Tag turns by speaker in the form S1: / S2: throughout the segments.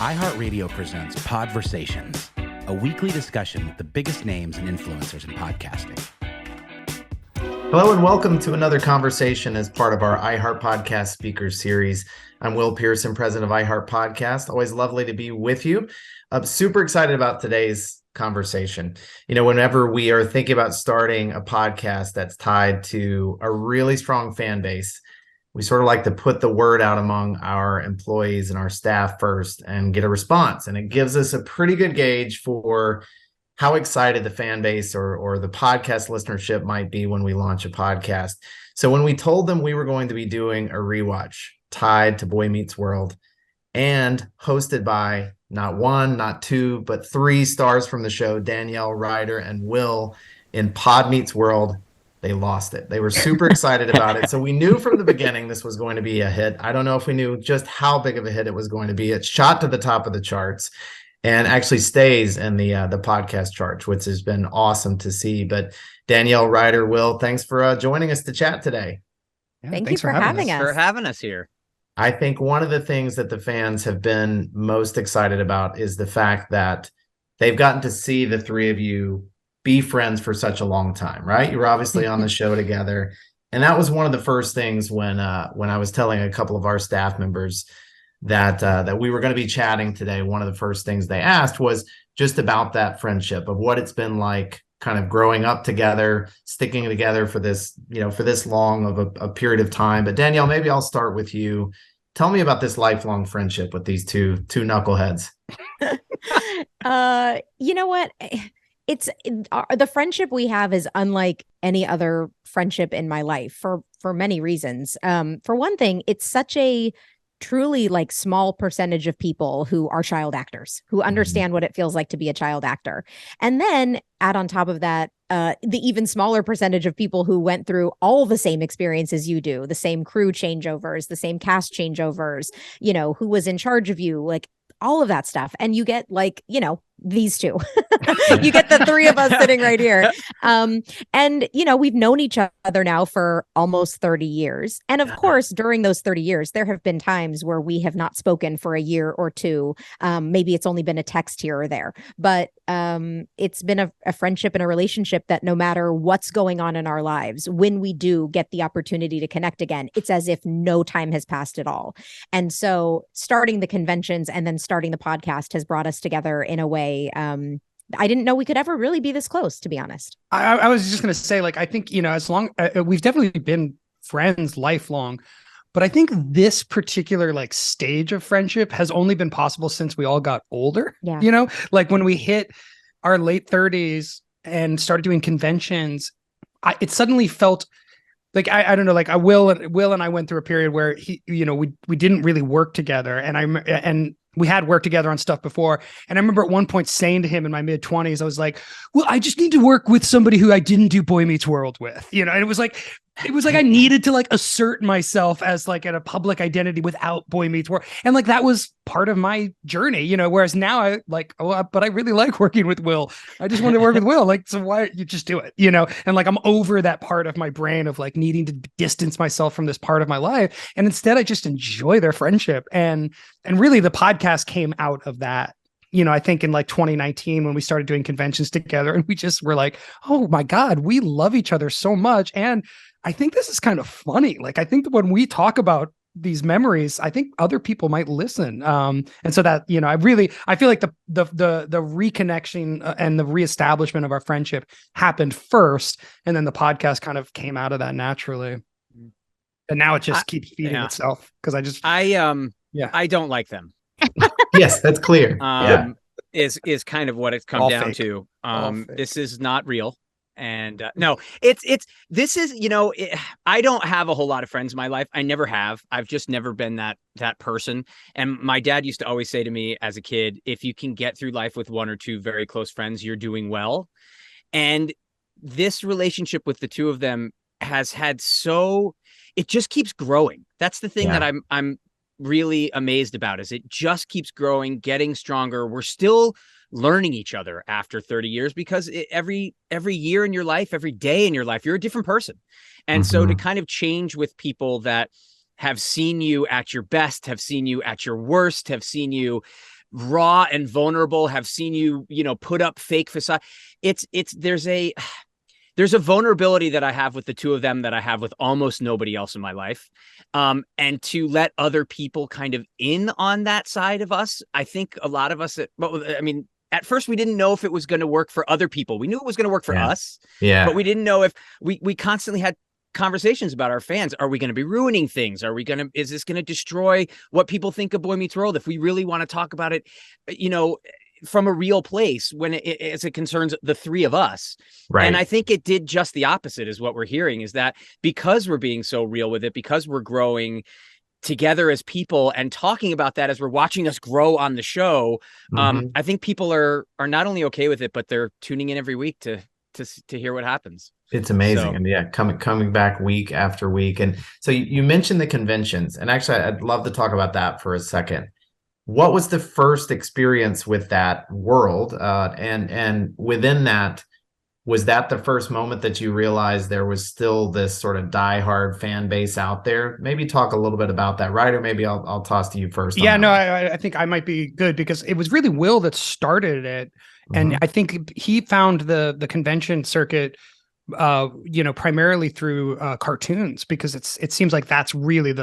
S1: iHeartRadio presents Podversations, a weekly discussion with the biggest names and influencers in podcasting.
S2: Hello and welcome to another conversation as part of our iHeartPodcast speakers series. I'm Will Pearson, president of iHeartPodcast. Always lovely to be with you. I'm super excited about today's conversation. You know, whenever we are thinking about starting a podcast that's tied to a really strong fan base, we sort of like to put the word out among our employees and our staff first and get a response. And it gives us a pretty good gauge for how excited the fan base or the podcast listenership might be when we launch a podcast. So when we told them we were going to be doing a rewatch tied to Boy Meets World and hosted by not one, not two, but three stars from the show, Danielle, Ryder, and Will in Pod Meets World, they lost it. They were super excited about it. So we knew from the beginning this was going to be a hit. I don't know if we knew just how big of a hit it was going to be. It shot to the top of the charts and actually stays in the podcast charts, which has been awesome to see. But Danielle, Ryder, Will, thanks for joining us to chat today.
S3: Yeah, Thank you for having us.
S4: For having us here.
S2: I think one of the things that the fans have been most excited about is the fact that they've gotten to see the three of you be friends for such a long time, right? You were obviously on the show together. And that was one of the first things when I was telling a couple of our staff members that we were going to be chatting today. One of the first things they asked was just about that friendship, of what it's been like kind of growing up together, sticking together for this, for this long of a period of time. But Danielle, maybe I'll start with you. Tell me about this lifelong friendship with these two knuckleheads.
S3: You know what? The friendship we have is unlike any other friendship in my life for many reasons. For one thing, it's such a truly like small percentage of people who are child actors, who understand what it feels like to be a child actor. And then add on top of that, the even smaller percentage of people who went through all the same experiences you do, the same crew changeovers, the same cast changeovers, who was in charge of you, like all of that stuff. And you get like, these two, you get the three of us sitting right here. And, we've known each other now for almost 30 years. And of course, during those 30 years, there have been times where we have not spoken for a year or two. Maybe it's only been a text here or there, but it's been a friendship and a relationship that no matter what's going on in our lives, when we do get the opportunity to connect again, it's as if no time has passed at all. And so starting the conventions and then starting the podcast has brought us together in a way I didn't know we could ever really be this close, to be honest.
S5: I was just going to say, like, I think, as long we've definitely been friends lifelong, but I think this particular like stage of friendship has only been possible since we all got older.
S3: Yeah.
S5: Like when we hit our late 30s and started doing conventions, it suddenly felt like, I don't know, like Will and I went through a period where we didn't really work together, and we had worked together on stuff before. And I remember at one point saying to him in my mid-20s, I was like, well, I just need to work with somebody who I didn't do Boy Meets World with, and it was like I needed to like assert myself as like a public identity without Boy Meets World. And like, that was part of my journey, whereas now I like, but I really like working with Will. I just want to work with Will. Like, so why you just do it, and like, I'm over that part of my brain of like needing to distance myself from this part of my life. And instead I just enjoy their friendship. And really the podcast came out of that. I think in like 2019 when we started doing conventions together, and we just were like, oh my God, we love each other so much. And I think this is kind of funny. Like, I think that when we talk about these memories, I think other people might listen. And so that, I feel like the reconnection and the reestablishment of our friendship happened first. And then the podcast kind of came out of that naturally. And now it just keeps feeding itself. Cause I
S4: don't like them.
S2: Yes, that's clear.
S4: Is kind of what it's come down to. This is not real. And no, this is, I don't have a whole lot of friends in my life. I never have. I've just never been that person. And my dad used to always say to me as a kid, if you can get through life with one or two very close friends, you're doing well. And this relationship with the two of them has had it just keeps growing. That's the thing that I'm really amazed about, is it just keeps growing, getting stronger. We're still learning each other after 30 years because every year in your life, every day in your life, you're a different person. And so to kind of change with people that have seen you at your best, have seen you at your worst, have seen you raw and vulnerable, have seen you, put up fake facade. There's a vulnerability that I have with the two of them that I have with almost nobody else in my life. And to let other people kind of in on that side of us, I think a lot of us, at first we didn't know if it was going to work for other people. We knew it was going to work for us, but we didn't know if we constantly had conversations about our fans. Are we going to be ruining things? Is this going to destroy what people think of Boy Meets World? If we really want to talk about it, from a real place when as it concerns the three of us. Right. And I think it did just the opposite is what we're hearing, is that because we're being so real with it, because we're growing together as people and talking about that as we're watching us grow on the show, I think people are not only okay with it, but they're tuning in every week to hear what happens.
S2: It's amazing. So, and coming back week after week. And so you mentioned the conventions, and actually I'd love to talk about that for a second. What was the first experience with that world? And within that, was that the first moment that you realized there was still this sort of diehard fan base out there? Maybe talk a little bit about that, right? Or maybe I'll toss to you first.
S5: Yeah, no, I think I might be good because it was really Will that started it. And I think he found the convention circuit, primarily through cartoons, because it seems like that's really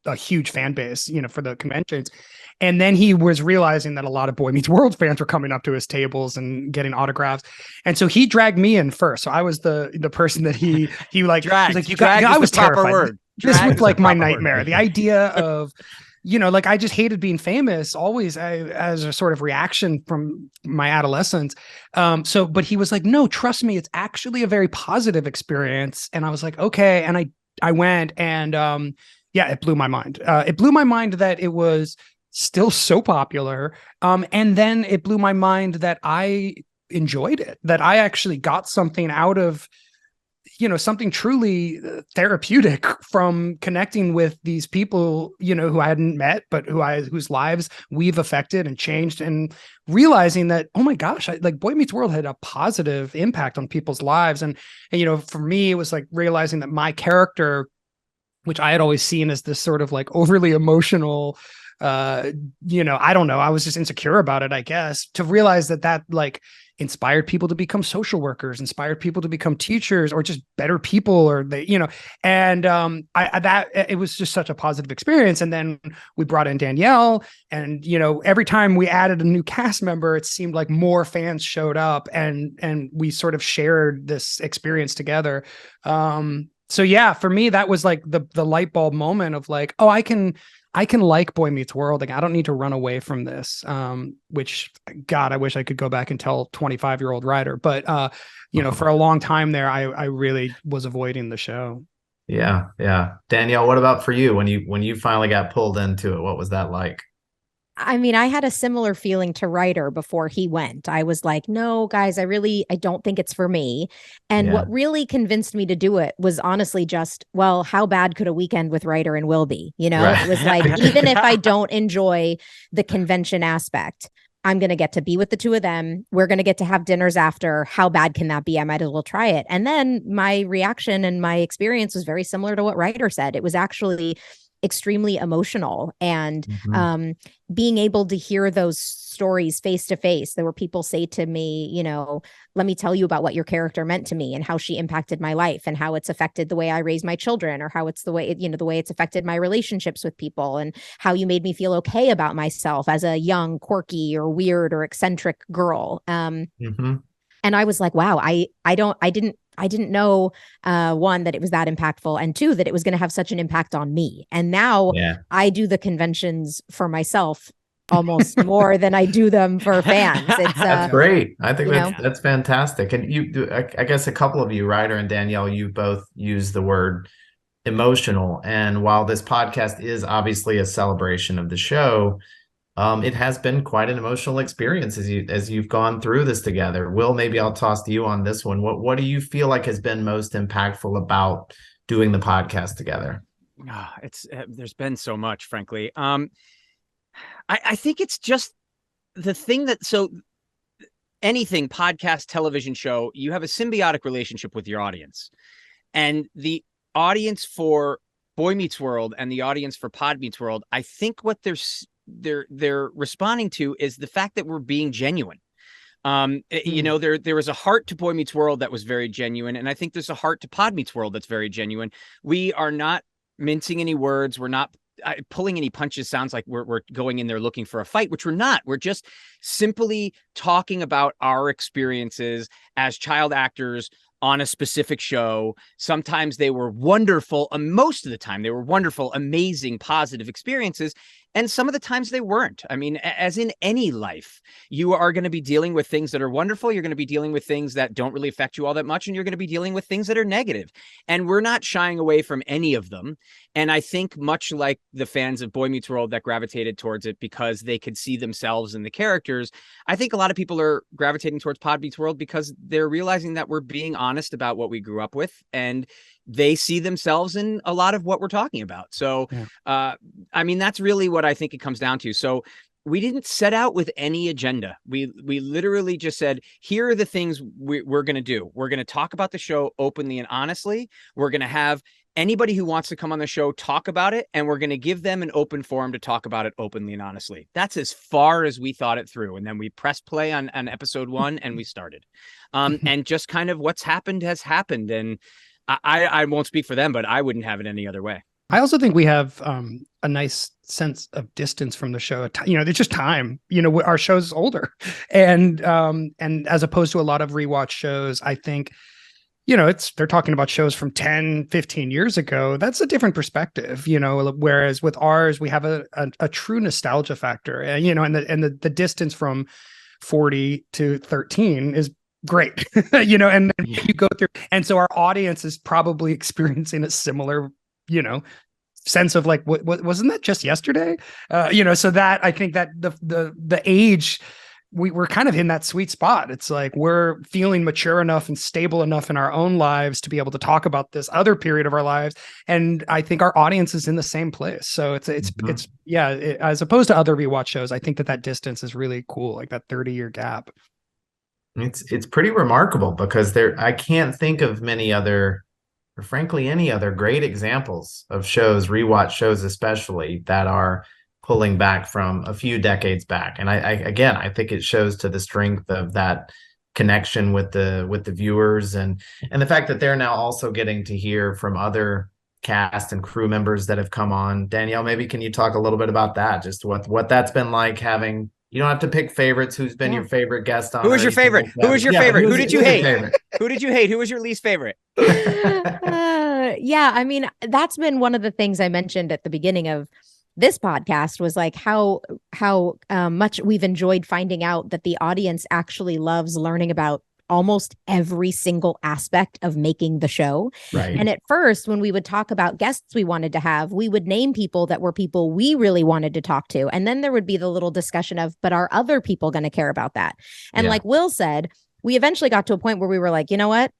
S5: a huge fan base, for the conventions. And then he was realizing that a lot of Boy Meets World fans were coming up to his tables and getting autographs. And so he dragged me in first. So I was the person that he like,
S4: dragged.
S5: Like, I was terrified.
S4: Word.
S5: This was like my nightmare. The idea of, like I just hated being famous always as a sort of reaction from my adolescence. But he was like, no, trust me, it's actually a very positive experience. And I was like, okay. And I went and it blew my mind. It blew my mind that it was still so popular. And then it blew my mind that I enjoyed it, that I actually got something out of, something truly therapeutic from connecting with these people, who I hadn't met, but whose lives we've affected and changed, and realizing that, oh my gosh, Boy Meets World had a positive impact on people's lives. And for me, it was like realizing that my character, which I had always seen as this sort of like overly emotional, I don't know, I was just insecure about it, I guess, to realize that like inspired people to become social workers, inspired people to become teachers, or just better people, or and it was just such a positive experience. And then we brought in Danielle, and every time we added a new cast member, it seemed like more fans showed up, and we sort of shared this experience together. So yeah, for me, that was like the light bulb moment of like, oh, I can like Boy Meets World. Like, I don't need to run away from this, which, God, I wish I could go back and tell 25-year-old writer. But, for a long time there, I really was avoiding the show.
S2: Yeah. Yeah. Danielle, what about for you? When you finally got pulled into it, what was that like?
S3: I mean, I had a similar feeling to Ryder before he went. I was like, no, guys, I don't think it's for me. And what really convinced me to do it was honestly just, well, how bad could a weekend with Ryder and Will be? Right. It was like, even if I don't enjoy the convention aspect, I'm going to get to be with the two of them. We're going to get to have dinners after. How bad can that be? I might as well try it. And then my reaction and my experience was very similar to what Ryder said. It was actually extremely emotional, and being able to hear those stories face to face. There were people say to me, let me tell you about what your character meant to me and how she impacted my life and how it's affected the way I raise my children, or how it's the way it's affected my relationships with people, and how you made me feel okay about myself as a young, quirky or weird or eccentric girl. And I was like, wow, I didn't know, one, that it was that impactful, and two, that it was going to have such an impact on me. And now I do the conventions for myself almost more than I do them for fans.
S2: That's great. I think that's fantastic. And I guess a couple of you, Ryder and Danielle, you both use the word emotional. And while this podcast is obviously a celebration of the show, it has been quite an emotional experience as you've gone through this together. Will, maybe I'll toss to you on this one. What do you feel like has been most impactful about doing the podcast together?
S4: There's been so much, frankly. I think it's just the thing anything podcast, television show, you have a symbiotic relationship with your audience, and the audience for Boy Meets World and the audience for Pod Meets World, I think what they're they're responding to is the fact that we're being genuine. You know, there was a heart to Boy Meets World that was very genuine, and I think there's a heart to Pod Meets World that's very genuine. We are not mincing any words. We're not pulling any punches. Sounds like we're going in there looking for a fight, which we're not. We're just simply talking about our experiences as child actors on a specific show. Sometimes they were wonderful, and most of the time they were wonderful, amazing, positive experiences. And some of the times they weren't. I mean, as in any life, you are going to be dealing with things that are wonderful. You're going to be dealing with things that don't really affect you all that much. And you're going to be dealing with things that are negative. And we're not shying away from any of them. And I think much like the fans of Boy Meets World that gravitated towards it because they could see themselves in the characters, I think a lot of people are gravitating towards Pod Meets World because they're realizing that we're being honest about what we grew up with. And they see themselves in a lot of what we're talking about. So, I mean, that's really what I think it comes down to. So we didn't set out with any agenda. We literally just said, here are the things we're going to do. We're going to talk about the show openly and honestly. We're going to have anybody who wants to come on the show talk about it, and we're going to give them an open forum to talk about it openly and honestly. That's as far as we thought it through. And then we pressed play on episode 1 and we started. And just kind of what's happened has happened. And I won't speak for them, but I wouldn't have it any other way.
S5: I also think we have a nice sense of distance from the show. You know, it's just time. You know, our show's older, and as opposed to a lot of rewatch shows, I think, you know, they're talking about shows from 10, 15 years ago. That's a different perspective, you know, whereas with ours, we have a true nostalgia factor, you know, and the distance from 40 to 13 is great, you know, and you go through. And so our audience is probably experiencing a similar, you know, sense of like, what wasn't that just yesterday? You know, so that I think that the age, we're kind of in that sweet spot. It's like we're feeling mature enough and stable enough in our own lives to be able to talk about this other period of our lives. And I think our audience is in the same place. So it's as opposed to other rewatch shows, I think that distance is really cool, like that 30-year gap.
S2: It's pretty remarkable because I can't think of many other, or frankly, any other great examples of shows, rewatch shows especially, that are pulling back from a few decades back. And I think it shows to the strength of that connection with the viewers and the fact that they're now also getting to hear from other cast and crew members that have come on. Danielle, maybe can you talk a little bit about that? Just what that's been like having. You don't have to pick favorites. Who's been your favorite guest on?
S4: Who was your favorite? Who was your favorite? Who did you hate? Who did you hate? Who was your least favorite?
S3: Yeah, I mean, that's been one of the things I mentioned at the beginning of this podcast was like how much we've enjoyed finding out that the audience actually loves learning about almost every single aspect of making the show.
S2: Right.
S3: And at first, when we would talk about guests we wanted to have, we would name people that were people we really wanted to talk to. And then there would be the little discussion of, but are other people going to care about that? And like Will said, we eventually got to a point where we were like, you know what?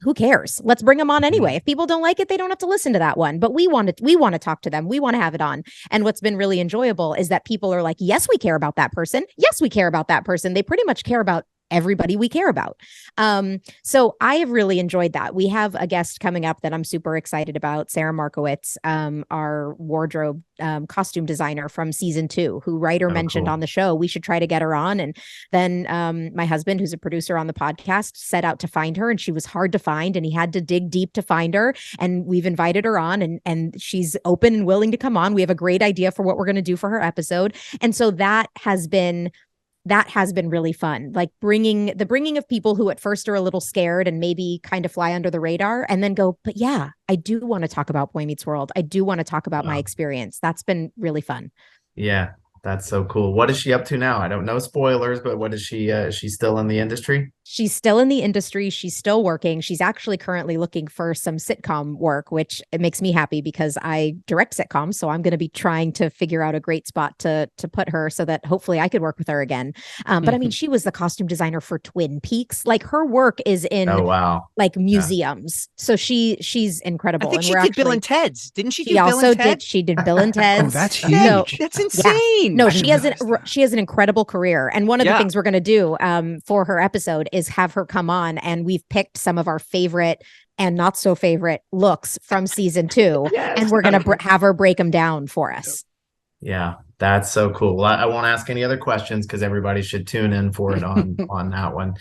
S3: Who cares? Let's bring them on anyway. If people don't like it, they don't have to listen to that one. But we want to talk to them. We want to have it on. And what's been really enjoyable is that people are like, yes, we care about that person. Yes, we care about that person. They pretty much care about everybody we care about. So I have really enjoyed that. We have a guest coming up that I'm super excited about, Sarah Markowitz, our wardrobe costume designer from season 2, who writer mentioned on the show. We should try to get her on. And then my husband, who's a producer on the podcast, set out to find her, and she was hard to find, and he had to dig deep to find her. And we've invited her on, and she's open and willing to come on. We have a great idea for what we're going to do for her episode. And so that has been really fun, like bringing of people who at first are a little scared and maybe kind of fly under the radar, and then go, but yeah, I do want to talk about Boy Meets World. I do want to talk about my experience. That's been really fun.
S2: Yeah, that's so cool. What is she up to now? I don't know spoilers, but what is she? She's still in the industry?
S3: She's still in the industry. She's still working. She's actually currently looking for some sitcom work, which it makes me happy because I direct sitcoms. So I'm going to be trying to figure out a great spot to put her so that hopefully I could work with her again. But I mean, she was the costume designer for Twin Peaks. Like her work is in like museums. So she's incredible.
S4: I think she did Bill and Ted's. Didn't she do Bill and Ted?
S3: She did Bill and Ted's.
S5: Oh, that's huge.
S4: That's insane.
S3: Yeah. No, she has an incredible career. And one of the things we're going to do for her episode is have her come on, and we've picked some of our favorite and not so favorite looks from season 2, and we're going to have her break them down for us.
S2: Yeah, that's so cool. Well, I won't ask any other questions because everybody should tune in for it on that one.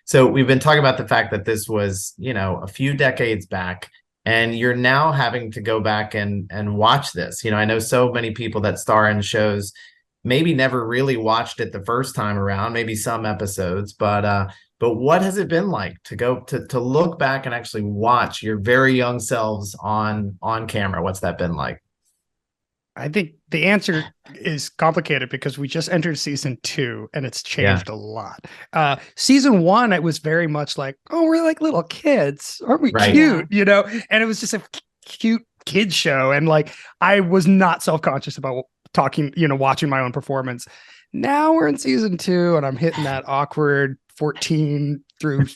S2: So we've been talking about the fact that this was, a few decades back, and you're now having to go back and watch this. I know so many people that star in shows maybe never really watched it the first time around, maybe some episodes, but what has it been like to go to look back and actually watch your very young selves on camera? What's that been like?
S5: I think the answer is complicated because we just entered season 2 and it's changed a lot. Season 1, it was very much like, oh, we're like little kids. Aren't we cute? And it was just a cute kids show. And like, I was not self-conscious about talking, watching my own performance. Now we're in season 2 and I'm hitting that awkward 14 through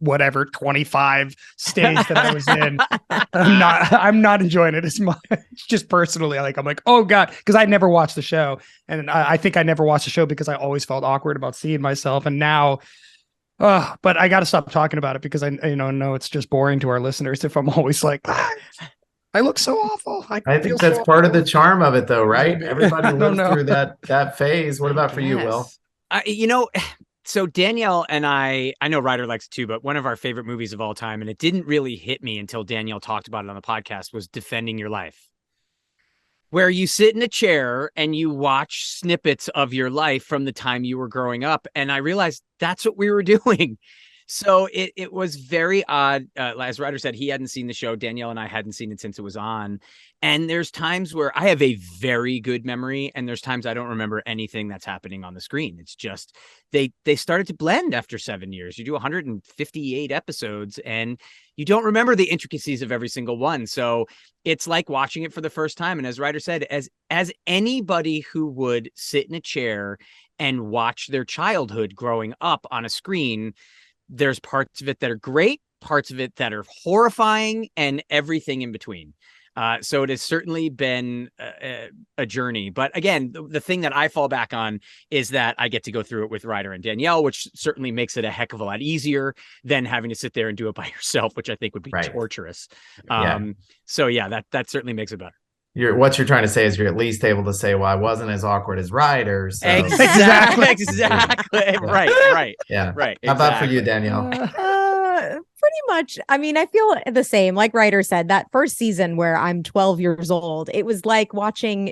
S5: whatever 25 stage that I was in. I'm not enjoying it as much. Just personally, I'm like, oh God, because I never watched the show, and I think I never watched the show because I always felt awkward about seeing myself. And now, but I got to stop talking about it because I know it's just boring to our listeners if I'm always like, I look so awful. I
S2: think that's part of the charm of it, though, right? Everybody lives through that phase. What about for you, Will?
S4: So Danielle and I know Ryder likes it too, but one of our favorite movies of all time, and it didn't really hit me until Danielle talked about it on the podcast, was Defending Your Life, where you sit in a chair and you watch snippets of your life from the time you were growing up. And I realized that's what we were doing. So it was very odd. As Ryder said, he hadn't seen the show. Danielle and I hadn't seen it since it was on. And there's times where I have a very good memory, and there's times I don't remember anything that's happening on the screen. It's just they started to blend after 7 years. You do 158 episodes, and you don't remember the intricacies of every single one. So it's like watching it for the first time. And as Ryder said, as anybody who would sit in a chair and watch their childhood growing up on a screen, there's parts of it that are great, parts of it that are horrifying, and everything in between. So it has certainly been a journey. But again, the thing that I fall back on is that I get to go through it with Ryder and Danielle, which certainly makes it a heck of a lot easier than having to sit there and do it by yourself, which I think would be torturous. So yeah, that certainly makes it better.
S2: What you're trying to say is you're at least able to say, well, I wasn't as awkward as Ryder. So.
S4: Exactly.
S2: Yeah.
S4: Right.
S2: Yeah.
S4: Right.
S2: How about for you, Danielle?
S3: Pretty much. I mean, I feel the same. Like Ryder said, that first season where I'm 12 years old, it was like watching,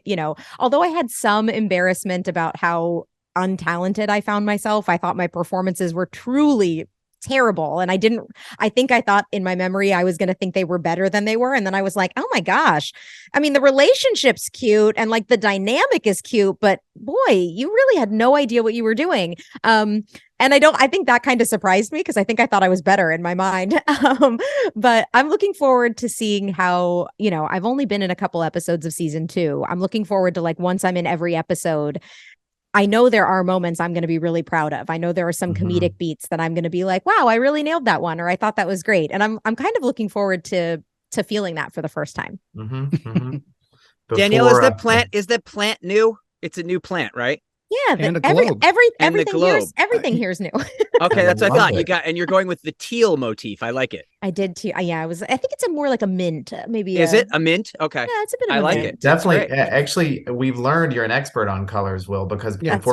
S3: although I had some embarrassment about how untalented I found myself, I thought my performances were truly terrible. And I think I thought in my memory, I was going to think they were better than they were. And then I was like, oh my gosh. I mean, the relationship's cute and like the dynamic is cute, but boy, you really had no idea what you were doing. And I think that kind of surprised me because I think I thought I was better in my mind. But I'm looking forward to seeing how, I've only been in a couple episodes of season 2. I'm looking forward to once I'm in every episode, I know there are moments I'm going to be really proud of. I know there are some comedic beats that I'm going to be like, wow, I really nailed that one, or I thought that was great. And I'm kind of looking forward to feeling that for the first time.
S4: Danielle, is that plant new? It's a new plant, right?
S3: Yeah, everything here is new.
S4: Okay, that's what I thought. You're going with the teal motif. I like it.
S3: I did too. Yeah, I think it's more like a mint, maybe.
S4: Is it a mint? Okay.
S3: Yeah, it's a bit of
S4: I
S3: a
S4: like
S3: mint.
S4: it.
S2: Definitely. Actually, we've learned you're an expert on colors, Will, because
S3: That's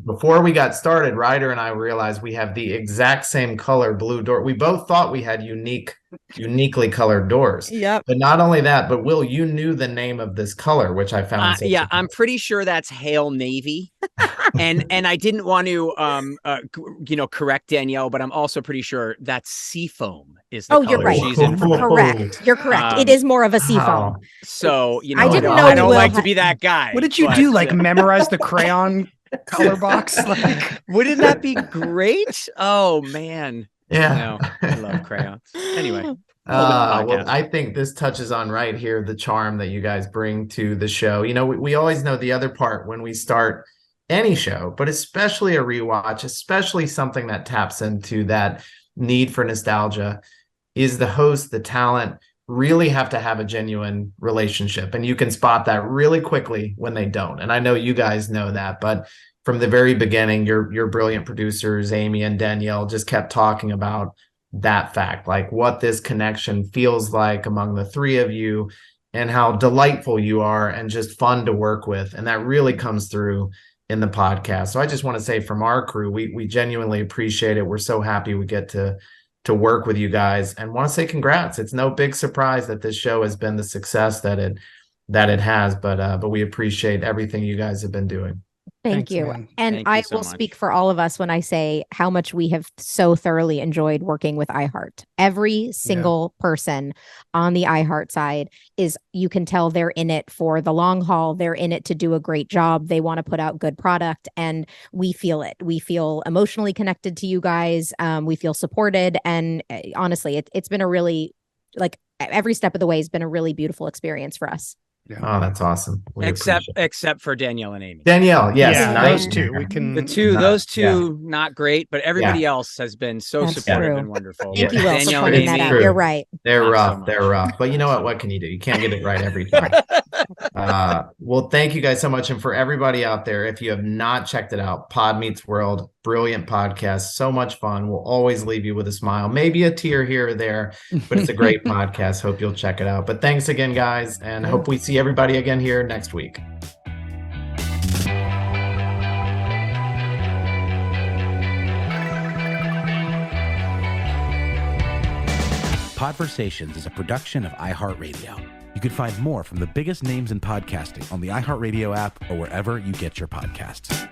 S2: before we got started, Ryder and I realized we have the exact same color blue door. We both thought we had uniquely colored doors.
S3: Yep.
S2: But not only that, but Will, you knew the name of this color, which I found.
S4: I'm pretty sure that's Hail Navy. and I didn't want to correct Danielle, but I'm also pretty sure that's Seafoam is the color
S3: you're right.
S4: she's in.
S3: Correct. You're correct. It is more of a seafoam.
S4: So
S3: I didn't know
S4: I don't like to be that guy.
S5: What did you do? Memorize the crayon color box?
S4: Wouldn't that be great? Oh man.
S2: Yeah.
S4: No, I love crayons. Anyway.
S2: Well, I think this touches on right here the charm that you guys bring to the show. We always know the other part when we start any show, but especially a rewatch, especially something that taps into that need for nostalgia, is the host, the talent really have to have a genuine relationship. And you can spot that really quickly when they don't. And I know you guys know that, but from the very beginning, your brilliant producers, Amy and Danielle, just kept talking about that fact, like what this connection feels like among the three of you. and how delightful you are and just fun to work with. And that really comes through in the podcast. So I just want to say from our crew, we genuinely appreciate it. We're so happy we get to work with you guys, and want to say congrats. It's no big surprise that this show has been the success that it has, but we appreciate everything you guys have been doing.
S3: Thank you. And I will speak for all of us when I say how much we have so thoroughly enjoyed working with iHeart. Every single person on the iHeart side you can tell they're in it for the long haul. They're in it to do a great job. They want to put out good product, and we feel it. We feel emotionally connected to you guys. We feel supported. And honestly, it's been a really, like, every step of the way has been a really beautiful experience for us.
S2: Yeah. Oh, that's awesome.
S4: Except for Danielle and Amy.
S2: Danielle, yes,
S5: those two. We can
S4: those two not great, but everybody else has been so supportive and wonderful.
S3: Thank you, Will, for pointing that out. You're right.
S2: They're rough. They're rough. But you know what? What can you do? You can't get it right every time. Well, thank you guys so much. And for everybody out there, if you have not checked it out, Pod Meets World, brilliant podcast, so much fun. We'll always leave you with a smile, maybe a tear here or there, but it's a great podcast. Hope you'll check it out. But thanks again, guys, and hope we see everybody again here next week.
S1: Podversations is a production of iHeartRadio. You can find more from the biggest names in podcasting on the iHeartRadio app or wherever you get your podcasts.